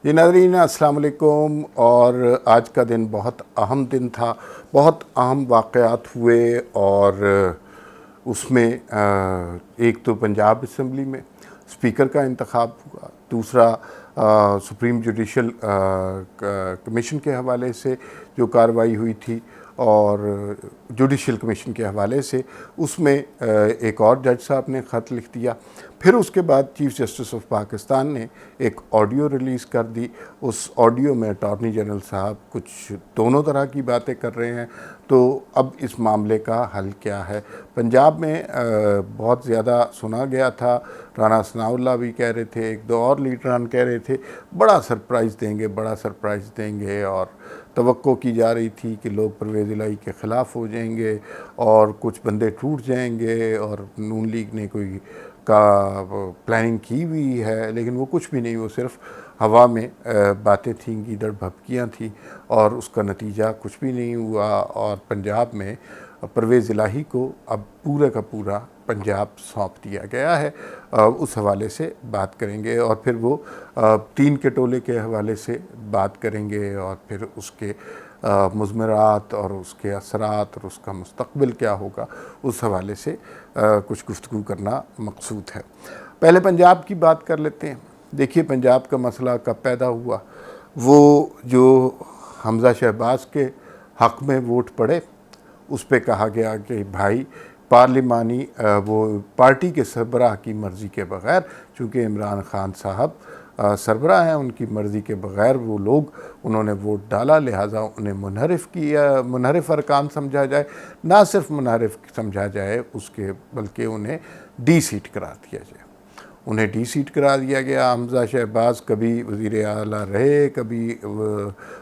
جی ناظرین السلام علیکم۔ اور آج کا دن بہت اہم دن تھا، بہت اہم واقعات ہوئے، اور اس میں ایک تو پنجاب اسمبلی میں اسپیکر کا انتخاب ہوا، دوسرا سپریم جوڈیشل کمیشن کے حوالے سے جو کارروائی ہوئی تھی، اور جوڈیشل کمیشن کے حوالے سے اس میں ایک اور جج صاحب نے خط لکھ دیا۔ پھر اس کے بعد چیف جسٹس آف پاکستان نے ایک آڈیو ریلیز کر دی۔ اس آڈیو میں اٹارنی جنرل صاحب کچھ دونوں طرح کی باتیں کر رہے ہیں۔ تو اب اس معاملے کا حل کیا ہے؟ پنجاب میں بہت زیادہ سنا گیا تھا، رانا ثناء اللہ بھی کہہ رہے تھے، ایک دو اور لیڈران کہہ رہے تھے بڑا سرپرائز دیں گے، بڑا سرپرائز دیں گے، اور توقع کی جا رہی تھی کہ لوگ پرویز الہی کے خلاف ہو جائیں گے اور کچھ بندے ٹوٹ جائیں گے، اور نون لیگ نے کوئی کا پلاننگ کی ہوئی ہے، لیکن وہ کچھ بھی نہیں، وہ صرف ہوا میں باتیں تھیں، گیدڑ بھبکیاں تھیں، اور اس کا نتیجہ کچھ بھی نہیں ہوا۔ اور پنجاب میں پرویز الہی کو اب پورا کا پورا پنجاب سونپ دیا گیا ہے۔ اس حوالے سے بات کریں گے، اور پھر وہ 3 کے ٹولے کے حوالے سے بات کریں گے، اور پھر اس کے مضمرات اور اس کے اثرات اور اس کا مستقبل کیا ہوگا، اس حوالے سے کچھ گفتگو کرنا مقصود ہے۔ پہلے پنجاب کی بات کر لیتے ہیں۔ دیکھیے پنجاب کا مسئلہ کب پیدا ہوا؟ وہ جو حمزہ شہباز کے حق میں ووٹ پڑے، اس پہ کہا گیا کہ بھائی پارلیمانی وہ پارٹی کے سربراہ کی مرضی کے بغیر، چونکہ عمران خان صاحب سربراہ ہیں، ان کی مرضی کے بغیر وہ لوگ انہوں نے ووٹ ڈالا، لہٰذا انہیں منحرف کیا، منحرف ارکان سمجھا جائے، نہ صرف منحرف سمجھا جائے اس کے بلکہ انہیں ڈی سیٹ قرار دیا جائے۔ انہیں ڈی سیٹ قرار دیا گیا۔ حمزہ شہباز کبھی وزیر اعلیٰ رہے، کبھی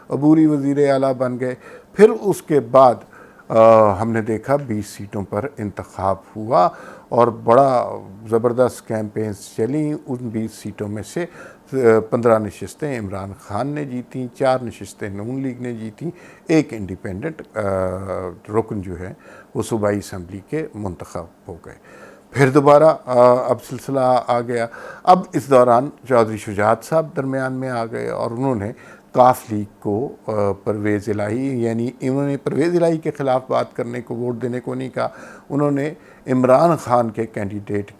عبوری وزیر اعلیٰ بن گئے۔ پھر اس کے بعد ہم نے دیکھا 20 سیٹوں پر انتخاب ہوا، اور بڑا زبردست کیمپینز چلیں۔ ان 20 سیٹوں میں سے 15 نشستیں عمران خان نے جیتیں، 4 نشستیں نون لیگ نے جیتیں، ایک انڈیپینڈنٹ رکن جو ہے وہ صوبائی اسمبلی کے منتخب ہو گئے۔ پھر دوبارہ اب سلسلہ آ گیا۔ اب اس دوران چودھری شجاعت صاحب درمیان میں آ گئے، اور انہوں نے کاف لیگ کو پرویز الہی، یعنی انہوں نے پرویز الہی کے خلاف بات کرنے کو، ووٹ دینے کو نہیں کہا، انہوں نے عمران خان کے کینڈیڈیٹ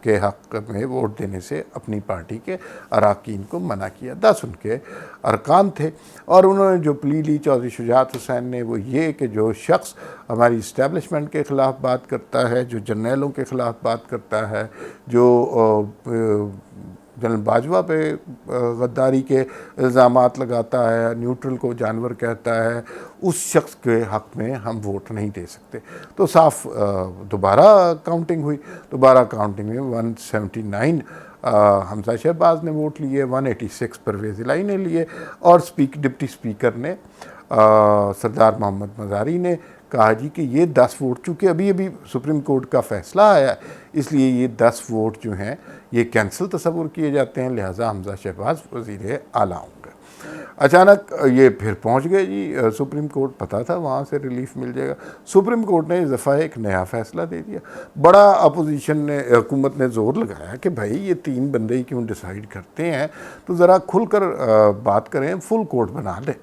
کے حق میں ووٹ دینے سے اپنی پارٹی کے اراکین کو منع کیا۔ 10 ان کے ارکان تھے، اور انہوں نے جو پلی لی چودھری شجاعت حسین نے وہ یہ کہ جو شخص ہماری اسٹیبلشمنٹ کے خلاف بات کرتا ہے، جو جرنیلوں کے خلاف بات کرتا ہے، جو جنرل باجوہ پہ غداری کے الزامات لگاتا ہے، نیوٹرل کو جانور کہتا ہے، اس شخص کے حق میں ہم ووٹ نہیں دے سکتے۔ تو صاف دوبارہ کاؤنٹنگ ہوئی۔ دوبارہ کاؤنٹنگ میں 179 حمزہ شہباز نے ووٹ لیے، 186 پرویز الہی نے لیے، اور ڈپٹی اسپیکر نے سردار محمد مزاری نے کہا جی کہ یہ 10 ووٹ، چونکہ ابھی سپریم کورٹ کا فیصلہ آیا ہے، اس لیے یہ 10 ووٹ جو ہیں یہ کینسل تصور کیے جاتے ہیں، لہٰذا حمزہ شہباز وزیر اعلیٰ ہوں گے۔ اچانک یہ پھر پہنچ گئے جی سپریم کورٹ، پتہ تھا وہاں سے ریلیف مل جائے گا۔ سپریم کورٹ نے اس دفعہ ایک نیا فیصلہ دے دیا۔ بڑا اپوزیشن نے، حکومت نے زور لگایا کہ بھائی یہ 3 بندے ہی کیوں ڈیسائیڈ کرتے ہیں، تو ذرا کھل کر بات کریں، فل کورٹ بنا لیں۔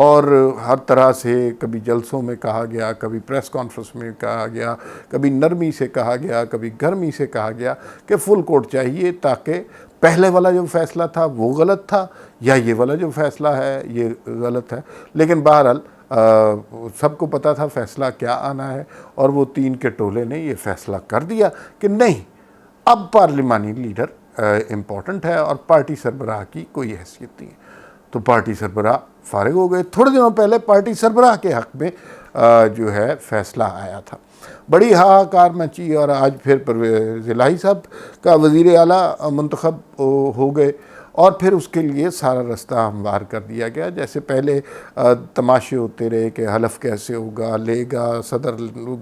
اور ہر طرح سے کبھی جلسوں میں کہا گیا، کبھی پریس کانفرنس میں کہا گیا، کبھی نرمی سے کہا گیا، کبھی گرمی سے کہا گیا کہ فل کورٹ چاہیے، تاکہ پہلے والا جو فیصلہ تھا وہ غلط تھا، یا یہ والا جو فیصلہ ہے یہ غلط ہے۔ لیکن بہرحال سب کو پتہ تھا فیصلہ کیا آنا ہے، اور وہ 3 کے ٹولے نے یہ فیصلہ کر دیا کہ نہیں، اب پارلیمانی لیڈر امپورٹنٹ ہے، اور پارٹی سربراہ کی کوئی حیثیت نہیں ہے۔ تو پارٹی سربراہ فارغ ہو گئے۔ تھوڑے دنوں پہلے پارٹی سربراہ کے حق میں جو ہے فیصلہ آیا تھا، بڑی ہاہاکار مچی، اور آج پھر پرویز الہی صاحب کا وزیر اعلیٰ منتخب ہو گئے، اور پھر اس کے لیے سارا رستہ ہموار کر دیا گیا۔ جیسے پہلے تماشے ہوتے رہے کہ حلف کیسے ہوگا، لے گا صدر،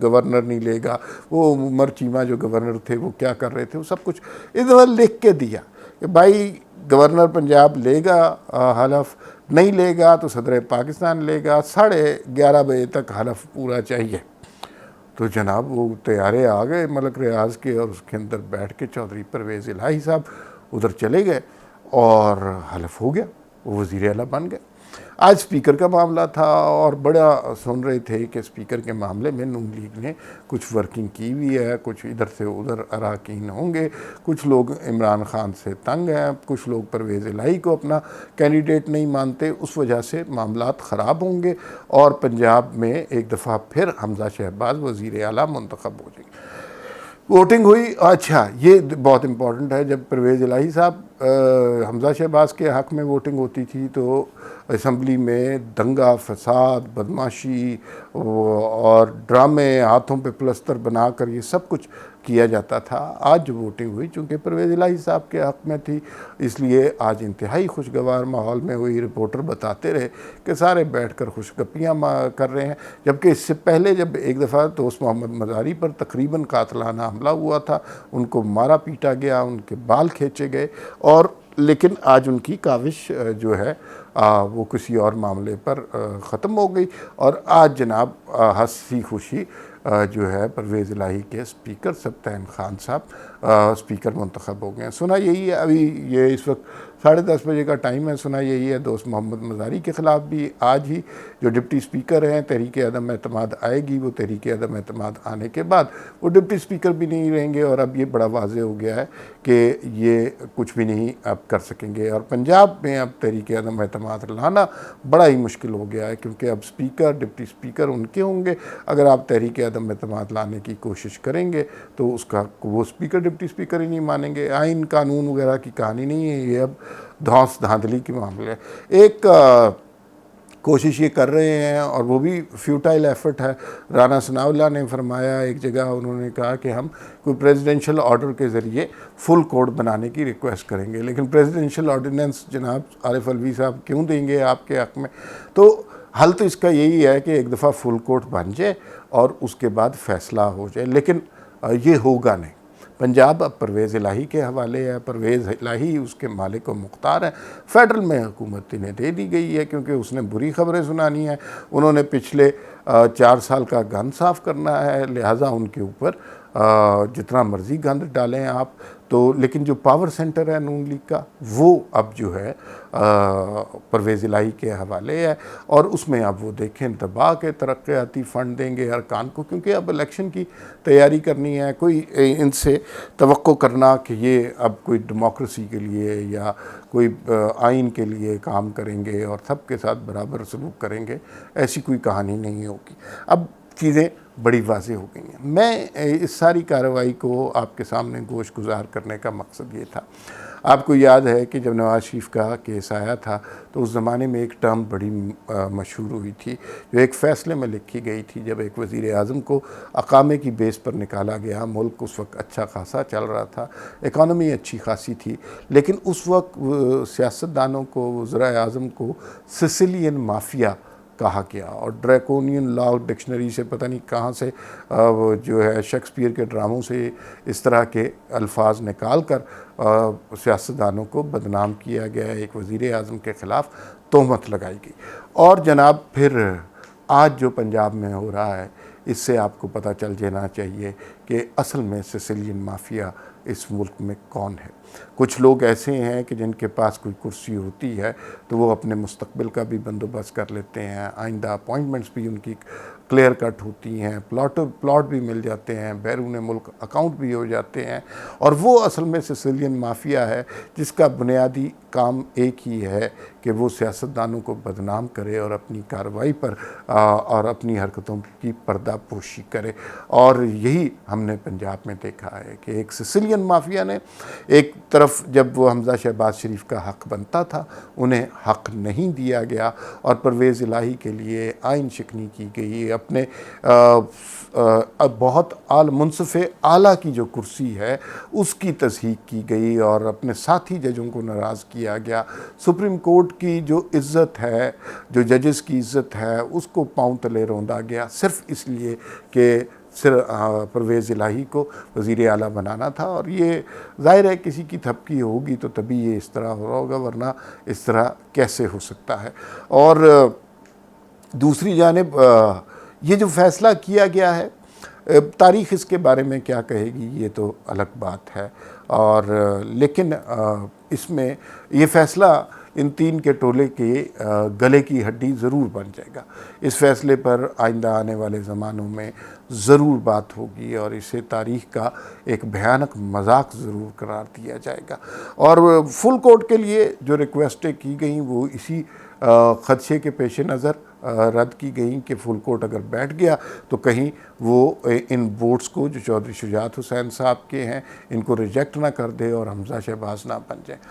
گورنر نہیں لے گا، وہ عمر چیمہ جو گورنر تھے وہ کیا کر رہے تھے، وہ سب کچھ ادھر لکھ کے دیا کہ بھائی گورنر پنجاب لے گا حلف، نہیں لے گا تو صدر پاکستان لے گا، 11:30 بجے تک حلف پورا چاہیے۔ تو جناب وہ طیارے آ گئے ملک ریاض کے، اور اس کے اندر بیٹھ کے چودھری پرویز الہی صاحب ادھر چلے گئے، اور حلف ہو گیا، وہ وزیر اعلیٰ بن گئے۔ آج اسپیکر کا معاملہ تھا اور بڑا سن رہے تھے کہ اسپیکر کے معاملے میں نون لیگ نے کچھ ورکنگ کی ہوئی ہے، کچھ ادھر سے ادھر اراکین ہوں گے، کچھ لوگ عمران خان سے تنگ ہیں، کچھ لوگ پرویز الہی کو اپنا کینڈیڈیٹ نہیں مانتے، اس وجہ سے معاملات خراب ہوں گے اور پنجاب میں ایک دفعہ پھر حمزہ شہباز وزیر اعلیٰ منتخب ہو جائیں گے۔ ووٹنگ ہوئی، اچھا یہ بہت امپورٹنٹ ہے، جب پرویز الہی صاحب حمزہ شہباز کے حق میں ووٹنگ ہوتی تھی تو اسمبلی میں دنگا فساد، بدماشی اور ڈرامے، ہاتھوں پہ پلستر بنا کر یہ سب کچھ کیا جاتا تھا۔ آج جو ووٹنگ ہوئی چونکہ پرویز الہی صاحب کے حق میں تھی، اس لیے آج انتہائی خوشگوار ماحول میں ہوئی۔ رپورٹر بتاتے رہے کہ سارے بیٹھ کر خوشگپیاں کر رہے ہیں، جبکہ اس سے پہلے جب ایک دفعہ دوست محمد مزاری پر تقریباً قاتلانہ حملہ ہوا تھا، ان کو مارا پیٹا گیا، ان کے بال کھینچے گئے، اور لیکن آج ان کی کاوش جو ہے وہ کسی اور معاملے پر ختم ہو گئی، اور آج جناب ہنسی خوشی جو ہے پرویز الہی کے اسپیکر سبطین خان صاحب اسپیکر منتخب ہو گئے ہیں۔ سنا یہی ہے، ابھی یہ اس وقت 10:30 بجے کا ٹائم ہے، سنا یہی ہے دوست محمد مزاری کے خلاف بھی آج ہی جو ڈپٹی اسپیکر ہیں تحریک عدم اعتماد آئے گی، وہ تحریک عدم اعتماد آنے کے بعد وہ ڈپٹی اسپیکر بھی نہیں رہیں گے، اور اب یہ بڑا واضح ہو گیا ہے کہ یہ کچھ بھی نہیں اب کر سکیں گے، اور پنجاب میں اب تحریک عدم اعتماد لانا بڑا ہی مشکل ہو گیا ہے، کیونکہ اب اسپیکر ڈپٹی اسپیکر ان کے ہوں گے۔ اگر آپ تحریک عدم اعتماد لانے کی کوشش کریں گے تو اس کا وہ اسپیکر ڈپٹی اسپیکر ہی نہیں مانیں گے۔ آئین قانون وغیرہ کی کہانی نہیں ہے، یہ اب دھانس دھاندلی کی معاملہ ہے۔ ایک کوشش یہ کر رہے ہیں اور وہ بھی فیوٹائل ایفرٹ ہے۔ رانا ثناء اللہ نے فرمایا ایک جگہ، انہوں نے کہا کہ ہم کوئی پریزیڈنشل آرڈر کے ذریعے فل کوڈ بنانے کی ریکویسٹ کریں گے، لیکن پریزیڈنشل آرڈیننس جناب عارف الوی صاحب کیوں دیں گے آپ کے حق میں؟ تو حل تو اس کا یہی ہے کہ ایک دفعہ فل کوڈ بن جائے اور اس کے بعد فیصلہ ہو جائے، لیکن یہ ہوگا نہیں۔ پنجاب اب پرویز الہی کے حوالے ہے، پرویز الہی اس کے مالک و مختار ہیں۔ فیڈرل میں حکومت انہیں دے دی گئی ہے کیونکہ اس نے بری خبریں سنانی ہیں، انہوں نے پچھلے 4 سال کا گند صاف کرنا ہے، لہٰذا ان کے اوپر جتنا مرضی گند ڈالیں آپ تو، لیکن جو پاور سینٹر ہے نون لیگ کا وہ اب جو ہے پرویز الہی کے حوالے ہے، اور اس میں اب وہ دیکھیں دبا کے ترقیاتی فنڈ دیں گے ارکان کو، کیونکہ اب الیکشن کی تیاری کرنی ہے۔ کوئی ان سے توقع کرنا کہ یہ اب کوئی ڈیموکریسی کے لیے یا کوئی آئین کے لیے کام کریں گے اور سب کے ساتھ برابر سلوک کریں گے، ایسی کوئی کہانی نہیں ہوگی۔ اب چیزیں بڑی واضح ہو گئی ہیں۔ میں اس ساری کارروائی کو آپ کے سامنے گوش گزار کرنے کا مقصد یہ تھا، آپ کو یاد ہے کہ جب نواز شریف کا کیس آیا تھا تو اس زمانے میں ایک ٹرم بڑی مشہور ہوئی تھی جو ایک فیصلے میں لکھی گئی تھی، جب ایک وزیر اعظم کو اقامے کی بیس پر نکالا گیا۔ ملک اس وقت اچھا خاصا چل رہا تھا، اکانومی اچھی خاصی تھی، لیکن اس وقت سیاستدانوں کو، وزراء اعظم کو سسیلین مافیا کہا گیا، اور ڈریکونین لا ڈکشنری سے پتہ نہیں کہاں سے جو ہے شیکسپیئر کے ڈراموں سے اس طرح کے الفاظ نکال کر سیاستدانوں کو بدنام کیا گیا، ایک وزیر اعظم کے خلاف تہمت لگائی گئی۔ اور جناب پھر آج جو پنجاب میں ہو رہا ہے، اس سے آپ کو پتہ چل جانا چاہیے کہ اصل میں سسیلین مافیا اس ملک میں کون ہے۔ کچھ لوگ ایسے ہیں کہ جن کے پاس کوئی کرسی ہوتی ہے تو وہ اپنے مستقبل کا بھی بندوبست کر لیتے ہیں، آئندہ اپوائنٹمنٹس بھی ان کی کلیئر کٹ ہوتی ہیں، پلاٹ بھی مل جاتے ہیں، بیرون ملک اکاؤنٹ بھی ہو جاتے ہیں، اور وہ اصل میں سسیلین مافیا ہے جس کا بنیادی کام ایک ہی ہے کہ وہ سیاستدانوں کو بدنام کرے اور اپنی کارروائی پر اور اپنی حرکتوں کی پردہ پوشی کرے۔ اور یہی ہم نے پنجاب میں دیکھا ہے کہ ایک سسیلین مافیا نے ایک طرف جب وہ حمزہ شہباز شریف کا حق بنتا تھا انہیں حق نہیں دیا گیا، اور پرویز الہی کے لیے آئین شکنی کی گئی، اپنے بہت منصف اعلیٰ کی جو کرسی ہے اس کی تصحیح کی گئی، اور اپنے ساتھی ججوں کو ناراض کیا گیا۔ سپریم کورٹ کی جو عزت ہے، جو ججز کی عزت ہے، اس کو پاؤں تلے روندا گیا، صرف اس لیے کہ پرویز الہی کو وزیر اعلیٰ بنانا تھا۔ اور یہ ظاہر ہے کسی کی تھپکی ہوگی تو تبھی یہ اس طرح ہو رہا ہوگا، ورنہ اس طرح کیسے ہو سکتا ہے۔ اور دوسری جانب یہ جو فیصلہ کیا گیا ہے تاریخ اس کے بارے میں کیا کہے گی یہ تو الگ بات ہے، اور لیکن اس میں یہ فیصلہ ان تین کے ٹولے کے گلے کی ہڈی ضرور بن جائے گا۔ اس فیصلے پر آئندہ آنے والے زمانوں میں ضرور بات ہوگی اور اسے تاریخ کا ایک بھیانک مذاق ضرور قرار دیا جائے گا۔ اور فل کورٹ کے لیے جو ریکویسٹیں کی گئیں وہ اسی خدشے کے پیش نظر رد کی گئیں کہ فل کورٹ اگر بیٹھ گیا تو کہیں وہ ان ووٹس کو جو چودھری شجاعت حسین صاحب کے ہیں ان کو ریجیکٹ نہ کر دے اور حمزہ شہباز نہ بن جائیں۔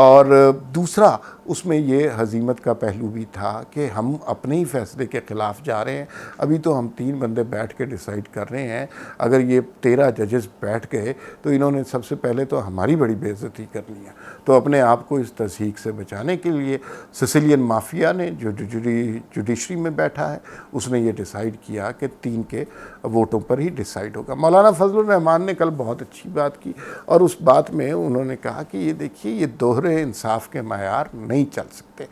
اور دوسرا اس میں یہ ہزیمت کا پہلو بھی تھا کہ ہم اپنے ہی فیصلے کے خلاف جا رہے ہیں۔ ابھی تو ہم 3 بندے بیٹھ کے ڈیسائیڈ کر رہے ہیں، اگر یہ 13 ججز بیٹھ گئے تو انہوں نے سب سے پہلے تو ہماری بڑی بے عزتی کرنی ہے۔ تو اپنے آپ کو اس تضحیک سے بچانے کے لیے سسیلین مافیا نے جو جوڈیشری میں بیٹھا ہے اس نے یہ ڈیسائیڈ کیا کہ 3 کے ووٹوں پر ہی ڈیسائیڈ ہوگا۔ مولانا فضل الرحمان نے کل بہت اچھی بات کی اور اس بات میں انہوں نے کہا کہ یہ دیکھیے یہ دوہرے انصاف کے معیار نہیں چل سکتے۔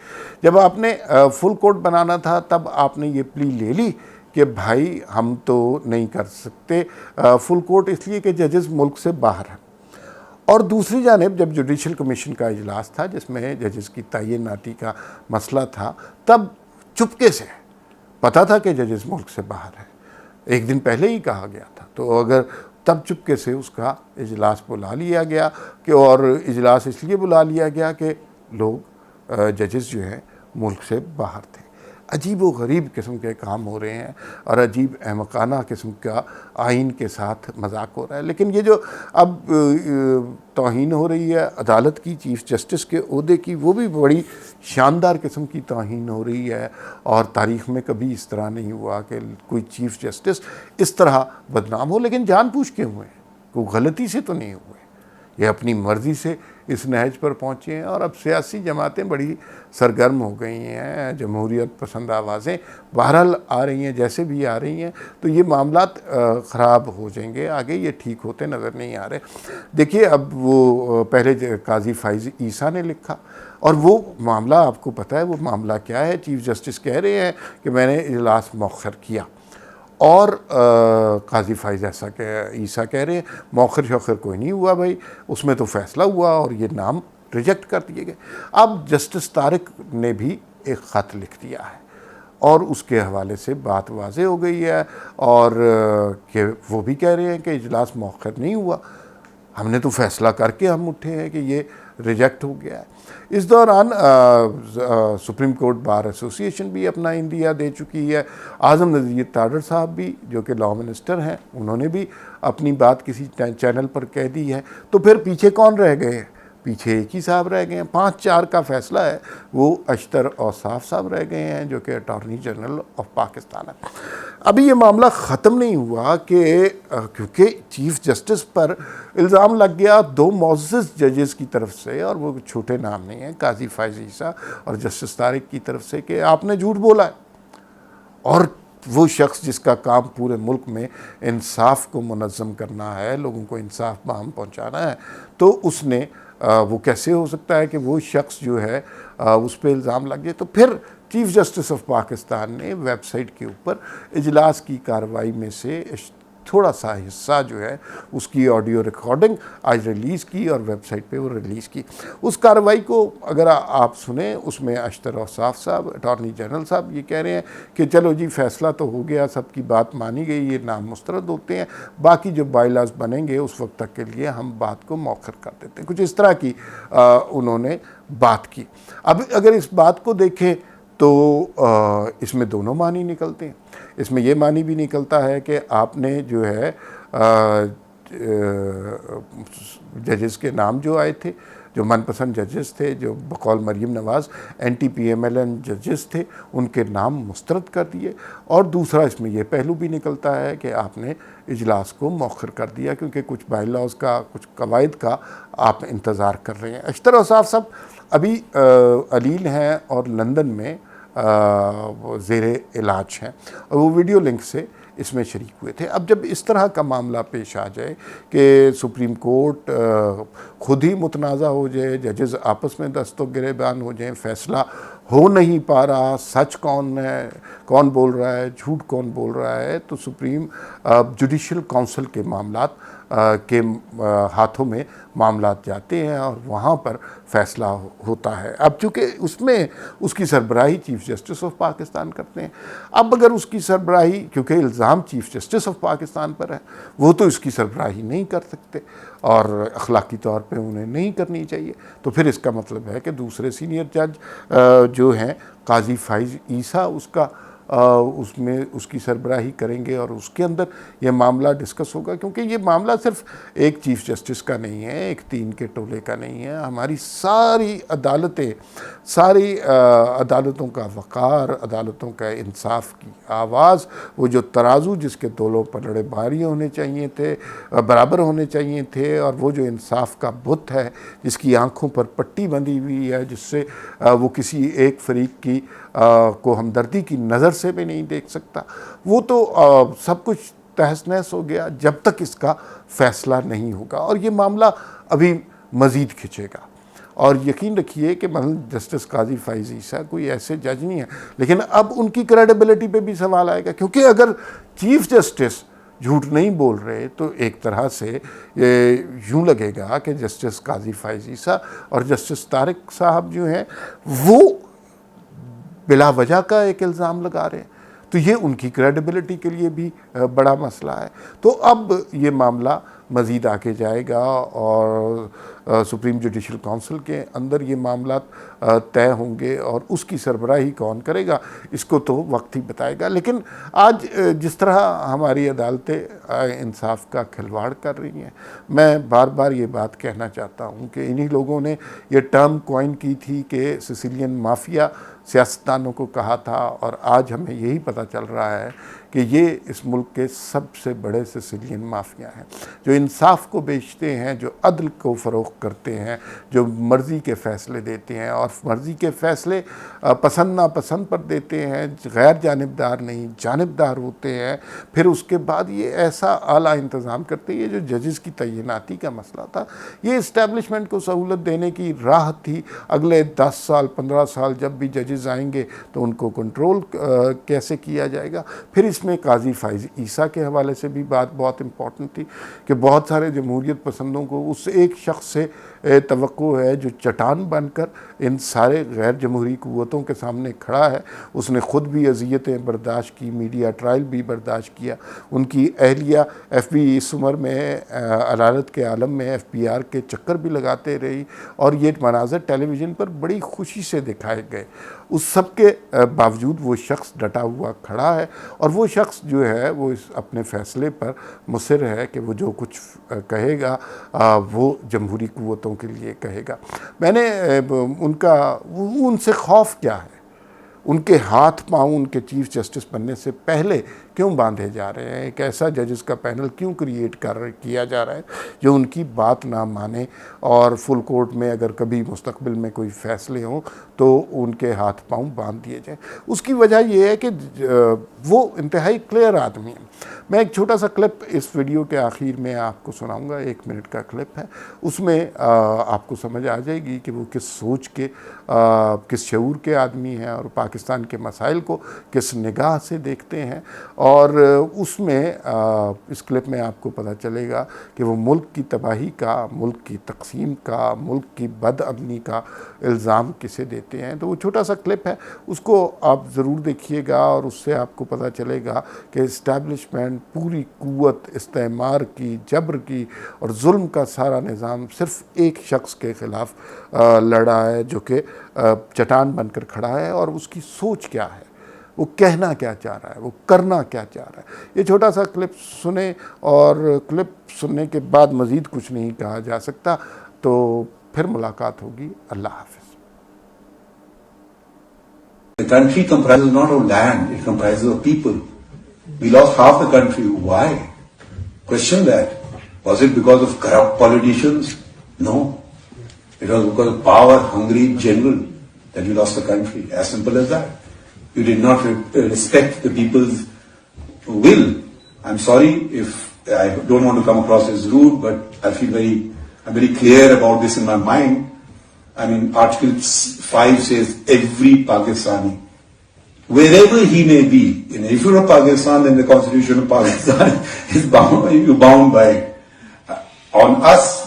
جب آپ نے فل کورٹ بنانا تھا تب آپ نے یہ پلی لے لی کہ بھائی ہم تو نہیں کر سکتے فل کورٹ، اس لیے کہ ججز ملک سے باہر ہیں۔ اور دوسری جانب جب جوڈیشل کمیشن کا اجلاس تھا جس میں ججز کی تعیناتی کا مسئلہ تھا تب چپکے سے پتہ تھا کہ ججز ملک سے باہر ہیں، ایک دن پہلے ہی کہا گیا تھا، تو اگر تب چپکے سے اس کا اجلاس بلا لیا گیا کہ اور اجلاس اس لیے بلا لیا گیا کہ لوگ ججز جو ہیں ملک سے باہر تھے۔ عجیب و غریب قسم کے کام ہو رہے ہیں اور عجیب احمقانہ قسم کا آئین کے ساتھ مذاق ہو رہا ہے۔ لیکن یہ جو اب توہین ہو رہی ہے عدالت کی، چیف جسٹس کے عہدے کی، وہ بھی بڑی شاندار قسم کی توہین ہو رہی ہے، اور تاریخ میں کبھی اس طرح نہیں ہوا کہ کوئی چیف جسٹس اس طرح بدنام ہو۔ لیکن جان بوجھ کے ہوئے ہیں، کوئی غلطی سے تو نہیں ہوئے، یہ اپنی مرضی سے اس نہج پر پہنچے ہیں۔ اور اب سیاسی جماعتیں بڑی سرگرم ہو گئی ہیں، جمہوریت پسند آوازیں بہرحال آ رہی ہیں، جیسے بھی آ رہی ہیں، تو یہ معاملات خراب ہو جائیں گے آگے، یہ ٹھیک ہوتے نظر نہیں آ رہے۔ دیکھیے اب وہ پہلے قاضی فائز عیسیٰ نے لکھا، اور وہ معاملہ آپ کو پتہ ہے وہ معاملہ کیا ہے۔ چیف جسٹس کہہ رہے ہیں کہ میں نے اجلاس مؤخر کیا، اور قاضی فائز عیسیٰ کہہ رہے ہیں مؤخر شوخر کوئی نہیں ہوا بھائی، اس میں تو فیصلہ ہوا اور یہ نام ریجیکٹ کر دیے گئے۔ اب جسٹس طارق نے بھی ایک خط لکھ دیا ہے اور اس کے حوالے سے بات واضح ہو گئی ہے، اور کہ وہ بھی کہہ رہے ہیں کہ اجلاس مؤخر نہیں ہوا، ہم نے تو فیصلہ کر کے ہم اٹھے ہیں کہ یہ ریجیکٹ ہو گیا ہے۔ اس دوران سپریم کورٹ بار ایسوسی ایشن بھی اپنا اندیا دے چکی ہے۔ اعظم نذیر تاڈر صاحب بھی جو کہ لاء منسٹر ہیں انہوں نے بھی اپنی بات کسی چینل پر کہہ دی ہے۔ تو پھر پیچھے کون رہ گئے ہیں؟ پیچھے ایک ہی صاحب رہ گئے ہیں۔ 5-4 کا فیصلہ ہے، وہ اشتر اوصاف صاحب رہ گئے ہیں جو کہ اٹارنی جنرل آف پاکستان ہے۔ ابھی یہ معاملہ ختم نہیں ہوا کہ کیونکہ چیف جسٹس پر الزام لگ گیا 2 معزز ججز کی طرف سے، اور وہ چھوٹے نام نہیں ہیں، قاضی فائز عیسیٰ اور جسٹس طارق کی طرف سے، کہ آپ نے جھوٹ بولا ہے۔ اور وہ شخص جس کا کام پورے ملک میں انصاف کو منظم کرنا ہے، لوگوں کو انصاف باہم پہنچانا ہے، تو اس نے وہ کیسے ہو سکتا ہے کہ وہ شخص جو ہے اس پہ الزام لگ جائے؟ تو پھر چیف جسٹس آف پاکستان نے ویب سائٹ کے اوپر اجلاس کی کارروائی میں سے تھوڑا سا حصہ جو ہے اس کی آڈیو ریکارڈنگ آج ریلیز کی اور ویب سائٹ پہ وہ ریلیز کی۔ اس کارروائی کو اگر آپ سنیں، اس میں اشتر اوصاف صاحب اٹارنی جنرل صاحب یہ کہہ رہے ہیں کہ چلو جی فیصلہ تو ہو گیا، سب کی بات مانی گئی، یہ نام مسترد ہوتے ہیں، باقی جو بائی لاز بنیں گے اس وقت تک کے لیے ہم بات کو مؤخر کر دیتے ہیں۔ کچھ اس طرح کی انہوں نے بات کی۔ اب اگر اس بات کو دیکھیں تو اس میں دونوں معنی نکلتے ہیں۔ اس میں یہ معنی بھی نکلتا ہے کہ آپ نے جو ہے ججز کے نام جو آئے تھے، جو من پسند ججز تھے، جو بقول Maryam Nawaz anti P M L N ججز تھے، ان کے نام مسترد کر دیے۔ اور دوسرا اس میں یہ پہلو بھی نکلتا ہے کہ آپ نے اجلاس کو مؤخر کر دیا کیونکہ کچھ بائی لاز کا، کچھ قواعد کا آپ انتظار کر رہے ہیں۔ اشتر اوصاف صاحب ابھی علیل ہیں اور لندن میں زیر علاج ہیں، اور وہ ویڈیو لنک سے اس میں شریک ہوئے تھے. اب جب اس طرح کا معاملہ پیش آ جائے کہ سپریم کورٹ خود ہی متنازع ہو جائے, ججز آپس میں دست و گریبان ہو جائیں, فیصلہ ہو نہیں پا رہا, سچ کون ہے, کون بول رہا ہے, جھوٹ کون بول رہا ہے, تو سپریم جوڈیشل کونسل کے معاملات کے ہاتھوں میں معاملات جاتے ہیں اور وہاں پر فیصلہ ہوتا ہے. اب چونکہ اس میں اس کی سربراہی چیف جسٹس آف پاکستان کرتے ہیں, اب اگر اس کی سربراہی, کیونکہ الزام چیف جسٹس آف پاکستان پر ہے, وہ تو اس کی سربراہی نہیں کر سکتے اور اخلاقی طور پہ انہیں نہیں کرنی چاہیے, تو پھر اس کا مطلب ہے کہ دوسرے سینئر جج جو ہیں قاضی فائز عیسیٰ اس میں اس کی سربراہی کریں گے اور اس کے اندر یہ معاملہ ڈسکس ہوگا, کیونکہ یہ معاملہ صرف ایک چیف جسٹس کا نہیں ہے, ایک 3 کے ٹولے کا نہیں ہے. ہماری ساری عدالتوں کا وقار, عدالتوں کا انصاف کی آواز, وہ جو ترازو جس کے دونوں پلڑے بھاری ہونے چاہیے تھے, برابر ہونے چاہیے تھے, اور وہ جو انصاف کا بت ہے جس کی آنکھوں پر پٹی بندھی ہوئی ہے, جس سے وہ کسی ایک فریق کی کو ہمدردی کی نظر سے بھی نہیں دیکھ سکتا, وہ تو سب کچھ تہس نہس ہو گیا جب تک اس کا فیصلہ نہیں ہوگا. اور یہ معاملہ ابھی مزید کھنچے گا, اور یقین رکھیے کہ مثلا جسٹس قاضی فائز عیسیٰ کوئی ایسے جج نہیں ہے, لیکن اب ان کی کریڈیبلٹی پہ بھی سوال آئے گا, کیونکہ اگر چیف جسٹس جھوٹ نہیں بول رہے تو ایک طرح سے یوں لگے گا کہ جسٹس قاضی فائز عیسیٰ اور جسٹس طارق صاحب جو ہیں وہ بلا وجہ کا ایک الزام لگا رہے ہیں, تو یہ ان کی کریڈیبلٹی کے لیے بھی بڑا مسئلہ ہے. تو اب یہ معاملہ مزید آگے جائے گا اور سپریم جوڈیشل کونسل کے اندر یہ معاملات طے ہوں گے, اور اس کی سربراہی کون کرے گا اس کو تو وقت ہی بتائے گا. لیکن آج جس طرح ہماری عدالتیں انصاف کا کھلواڑ کر رہی ہیں, میں بار بار یہ بات کہنا چاہتا ہوں کہ انہی لوگوں نے یہ ٹرم کوائن کی تھی کہ سسیلین مافیا سیاستدانوں کو کہا تھا, اور آج ہمیں یہی پتہ چل رہا ہے کہ یہ اس ملک کے سب سے بڑے سسیلین مافیا ہیں, جو انصاف کو بیچتے ہیں, جو عدل کو فروغ کرتے ہیں, جو مرضی کے فیصلے دیتے ہیں, اور مرضی کے فیصلے پسند ناپسند پر دیتے ہیں, غیر جانبدار نہیں جانبدار ہوتے ہیں. پھر اس کے بعد یہ ایسا اعلیٰ انتظام کرتے ہیں. یہ جو ججز کی تعیناتی کا مسئلہ تھا, یہ اسٹیبلشمنٹ کو سہولت دینے کی راہ تھی. اگلے 10 سال 15 سال جب بھی ججز آئیں گے تو ان کو کنٹرول کیسے کیا جائے گا. پھر اس میں قاضی فائز عیسیٰ کے حوالے سے بھی بات بہت امپورٹنٹ تھی کہ بہت سارے جمہوریت پسندوں کو اس ایک شخص سے توقع ہے جو چٹان بن کر ان سارے غیر جمہوری قوتوں کے سامنے کھڑا ہے. اس نے خود بھی اذیتیں برداشت کی, میڈیا ٹرائل بھی برداشت کیا, ان کی اہلیہ ایف بی اس عمر میں عدالت کے عالم میں ایف بی آر کے چکر بھی لگاتے رہی, اور یہ مناظر ٹیلی ویژن پر بڑی خوشی سے دکھائے گئے. اس سب کے باوجود وہ شخص ڈٹا ہوا کھڑا ہے, اور وہ شخص جو ہے وہ اس اپنے فیصلے پر مصر ہے کہ وہ جو کچھ کہے گا وہ جمہوری قوتوں کے لیے کہے گا. میں نے ان سے خوف کیا ہے, ان کے ہاتھ پاؤں ان کے چیف جسٹس بننے سے پہلے کیوں باندھے جا رہے ہیں, ایک ایسا ججز کا پینل کیوں کریٹ کیا جا رہا ہے جو ان کی بات نہ مانے, اور فل کورٹ میں اگر کبھی مستقبل میں کوئی فیصلے ہوں تو ان کے ہاتھ پاؤں باندھ دیے جائیں. اس کی وجہ یہ ہے کہ وہ انتہائی کلیئر آدمی ہیں. میں ایک چھوٹا سا کلپ اس ویڈیو کے آخر میں آپ کو سناؤں گا, 1 منٹ کا کلپ ہے. اس میں آپ کو سمجھ آ جائے گی کہ وہ کس سوچ کے, کس شعور کے آدمی ہیں, اور پاکستان کے مسائل کو کس نگاہ سے دیکھتے ہیں. اور اس میں اس کلپ میں آپ کو پتہ چلے گا کہ وہ ملک کی تباہی کا, ملک کی تقسیم کا, ملک کی بد امنی کا الزام کسے دیتے ہیں. تو وہ چھوٹا سا کلپ ہے, اس کو آپ ضرور دیکھیے گا, اور اس سے آپ کو پتہ چلے گا کہ اسٹیبلشمنٹ پوری قوت استعمار کی, جبر کی اور ظلم کا سارا نظام صرف ایک شخص کے خلاف لڑا ہے جو کہ چٹان بن کر کھڑا ہے, اور اس کی سوچ کیا ہے, وہ کہنا کیا چاہ رہا ہے, وہ کرنا کیا چاہ رہا ہے. یہ چھوٹا سا کلپ سنیں, اور کلپ سننے کے بعد مزید کچھ نہیں کہا جا سکتا. تو پھر ملاقات ہوگی. اللہ حافظ. The country comprises not of land, it comprises of people. We lost half the country. Why? Question that. Was it because of corrupt politicians? No. It was because of power-hungry general that we lost the country. As simple as that. You did not respect the people's will I'm sorry if I don't want to come across as rude, but I feel I'm very clear about this in my mind. I mean, Article 5 says every Pakistani, wherever he may be, if you're a Pakistan, then the Constitution of Pakistan is bound by it. On us,